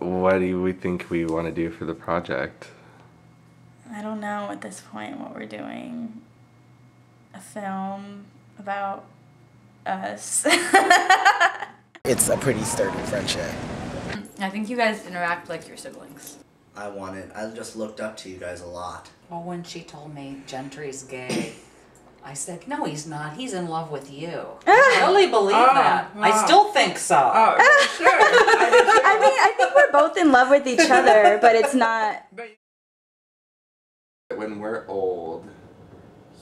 what do we think we want to do for the project? I don't know at this point what we're doing. A film about us. It's a pretty sturdy friendship. I think you guys interact like your siblings. I just looked up to you guys a lot. Well, when she told me Gentry's gay, I said, no, he's not. He's in love with you. I really believe that. I still think so. Oh, sure. I mean, I think we're both in love with each other, but it's not... When we're old,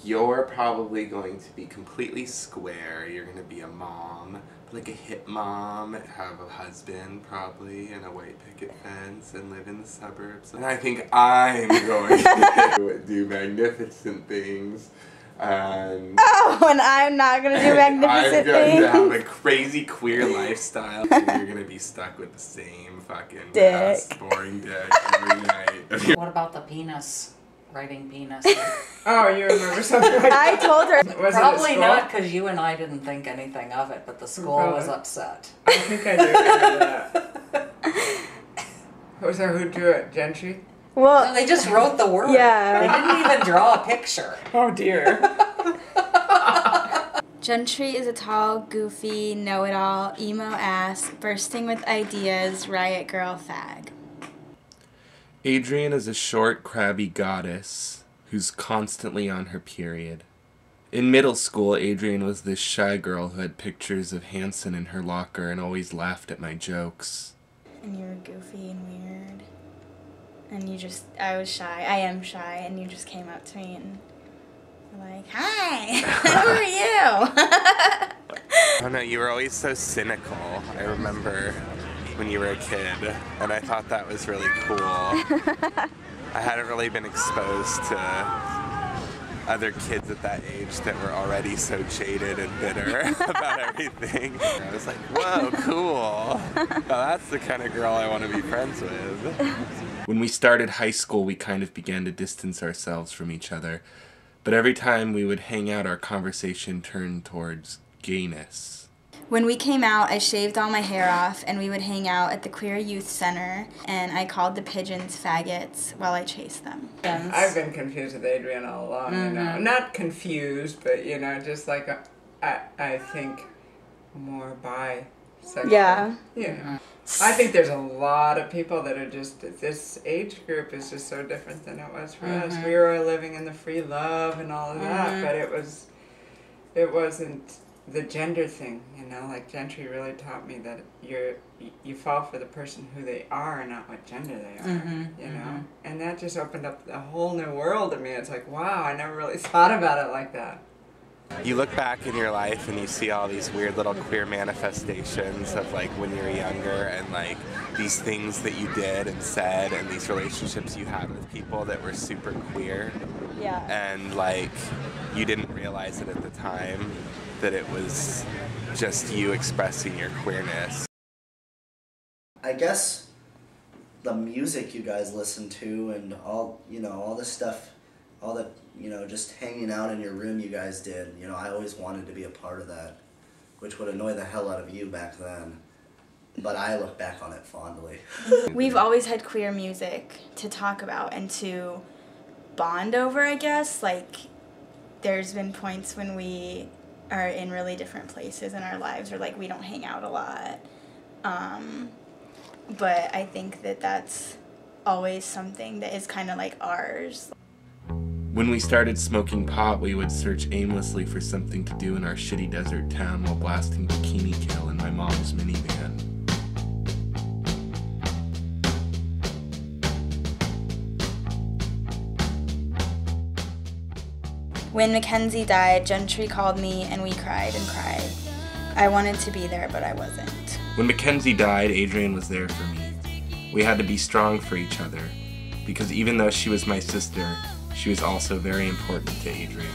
you're probably going to be completely square. You're going to be a mom, like a hip mom, have a husband probably, and a white picket fence, and live in the suburbs. And I think I'm going to do magnificent things. And and I'm not going to do magnificent things. I'm going to have a crazy queer lifestyle. And you're going to be stuck with the same fucking dick. Boring dick every night. What about the penis? Writing penis. Oh, you remember something like I that? told her. Was Probably it at not, because you and I didn't think anything of it, but the school was upset. I think I do remember that. Who drew it? Gentry? Well, No, they just wrote the word. Yeah. They didn't even draw a picture. Oh dear. Gentry is a tall, goofy, know-it-all, emo ass, bursting with ideas, riot girl fag. Adrienne is a short, crabby goddess who's constantly on her period. In middle school, Adrienne was this shy girl who had pictures of Hanson in her locker and always laughed at my jokes. And you were goofy and weird. And I was shy. I am shy. And you just came up to me and were like, hi, who are you? Oh no, you were always so cynical. I remember when you were a kid, and I thought that was really cool. I hadn't really been exposed to other kids at that age that were already so jaded and bitter about everything. I was like, whoa, cool. Now that's the kind of girl I want to be friends with. When we started high school, we kind of began to distance ourselves from each other, but every time we would hang out, our conversation turned towards gayness. When we came out, I shaved all my hair off, and we would hang out at the Queer Youth Center, and I called the pigeons faggots while I chased them. I've been confused with Adrienne all along, you know. Not confused, but, you know, just like, I think more bisexual. Yeah. Yeah. I think there's a lot of people that are just, this age group is just so different than it was for us. We were living in the free love and all of that, but it wasn't the gender thing, you know, like Gentry really taught me that you fall for the person who they are and not what gender they are, you know, and that just opened up a whole new world to me. It's like, wow, I never really thought about it like that. You look back in your life and you see all these weird little queer manifestations of like when you were younger, and like these things that you did and said, and these relationships you had with people that were super queer. Yeah. And like you didn't realize it at the time that it was just you expressing your queerness. I guess the music you guys listen to and all, you know, all this stuff, all the, you know, just hanging out in your room you guys did, you know, I always wanted to be a part of that, which would annoy the hell out of you back then. But I look back on it fondly. We've always had queer music to talk about and to bond over, I guess. Like, there's been points when we are in really different places in our lives, or like we don't hang out a lot. But I think that that's always something that is kind of like ours. When we started smoking pot, we would search aimlessly for something to do in our shitty desert town while blasting Bikini Kill in my mom's minivan. When Mackenzie died, Gentry called me and we cried and cried. I wanted to be there, but I wasn't. When Mackenzie died, Adrienne was there for me. We had to be strong for each other, because even though she was my sister, she was also very important to Adrienne.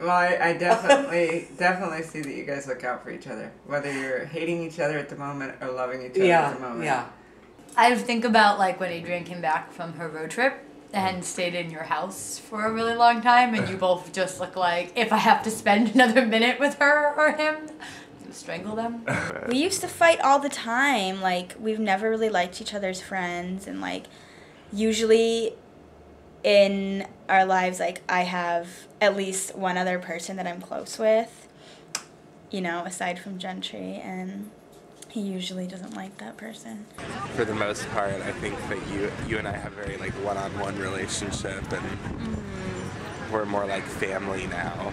Well, I definitely see that you guys look out for each other, whether you're hating each other at the moment or loving each other at the moment. I think about like when Adrienne came back from her road trip, and stayed in your house for a really long time, and you both just look like, if I have to spend another minute with her or him, you strangle them. We used to fight all the time. Like, we've never really liked each other's friends, and like, usually in our lives, like, I have at least one other person that I'm close with, you know, aside from Gentry, and he usually doesn't like that person. For the most part, I think that you and I have very like one-on-one relationship, and we're more like family now.